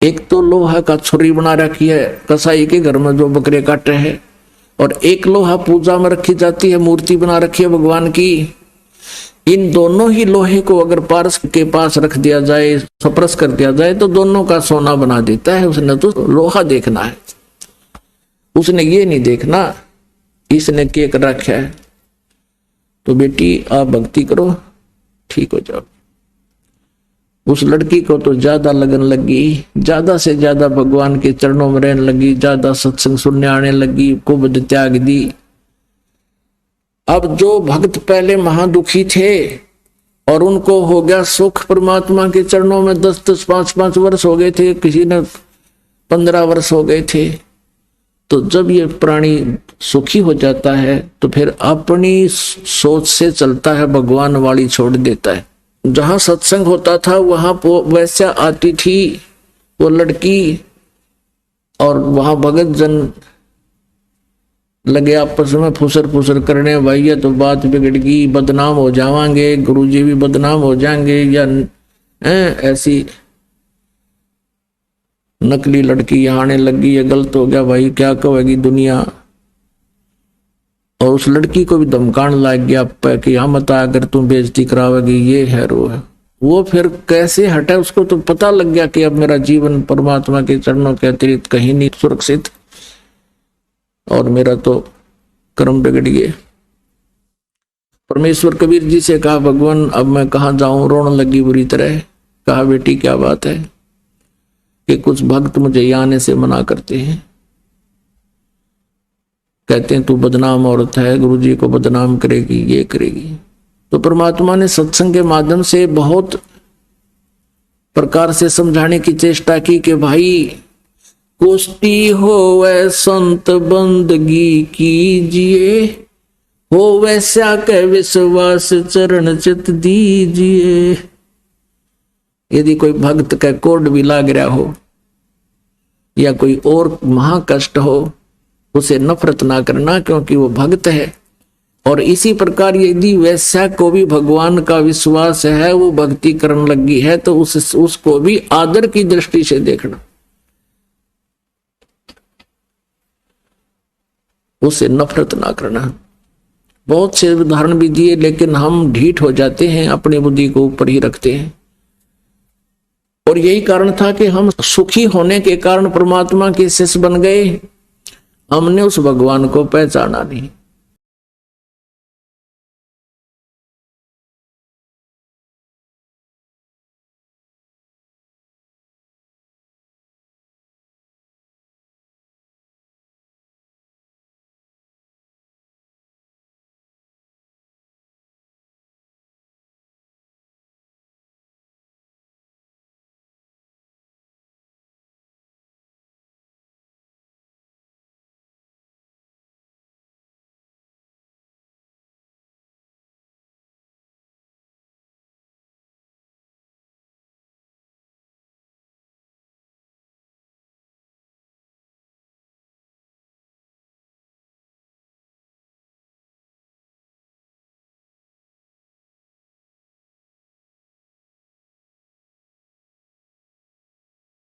एक तो लोहा का छुरी बना रखी है कसाई के घर में जो बकरे काटे है, और एक लोहा पूजा में रखी जाती है, मूर्ति बना रखी है भगवान की। इन दोनों ही लोहे को अगर पारस के पास रख दिया जाए, सप्रस कर दिया जाए, तो दोनों का सोना बना देता है। उसने तो लोहा देखना है, उसने ये नहीं देखना इसने केक रखा है। तो बेटी आप भक्ति करो, ठीक हो जाओ। उस लड़की को तो ज्यादा लगन लगी, ज्यादा से ज्यादा भगवान के चरणों में रहने लगी, ज्यादा सत्संग सुनने आने लगी, कुबद त्याग दी। अब जो भक्त पहले महादुखी थे और उनको हो गया सुख परमात्मा के चरणों में, 10-10, 5-5 वर्ष हो गए थे, किसी ने 15 वर्ष हो गए थे। तो जब ये प्राणी सुखी हो जाता है तो फिर अपनी सोच से चलता है, भगवान वाली छोड़ देता है। जहां सत्संग होता था वहां वैसा आती थी वो लड़की, और वहां भगत जन लगे आपस में फुसर करने, भाई ये तो बात बिगड़ गई, बदनाम हो जावांगे, गुरुजी भी बदनाम हो जाएंगे, या ऐसी नकली लड़की यहाँ आने लगी, ये गलत हो गया भाई, क्या कहेगी दुनिया। और उस लड़की को भी धमकाने लग गया कि हम बता अगर तुम बेइज्जती करावेगी, ये है रो है। वो फिर कैसे हटा, उसको तो पता लग गया कि अब मेरा जीवन परमात्मा के चरणों के अतिरिक्त कहीं नहीं सुरक्षित, और मेरा तो कर्म बिगड़ गए। परमेश्वर कबीर जी से कहा भगवान अब मैं कहाँ जाऊं, रोने लगी बुरी तरह। कहा बेटी क्या बात है कि कुछ भक्त मुझे यहाँ आने से मना करते हैं, कहते हैं तू बदनाम औरत है, गुरुजी को बदनाम करेगी, ये करेगी। तो परमात्मा ने सत्संग के माध्यम से बहुत प्रकार से समझाने की चेष्टा की कि भाई कुश्ती होवे संत बंदगी कीजिए, हो वैसा के विश्वास चरण चित दीजिए। यदि कोई भक्त का कोड भी लाग रहा हो या कोई और महाकष्ट हो, उसे नफरत ना करना, क्योंकि वो भक्त है। और इसी प्रकार यदि वैसा को भी भगवान का विश्वास है, वो भक्ति करने लगी है, तो उसको भी आदर की दृष्टि से देखना, उसे नफरत ना करना। बहुत से उदाहरण भी दिए, लेकिन हम ढीठ हो जाते हैं, अपनी बुद्धि को ऊपर ही रखते हैं। और यही कारण था कि हम सुखी होने के कारण परमात्मा के शिष्य बन गए, हमने उस भगवान को पहचाना नहीं।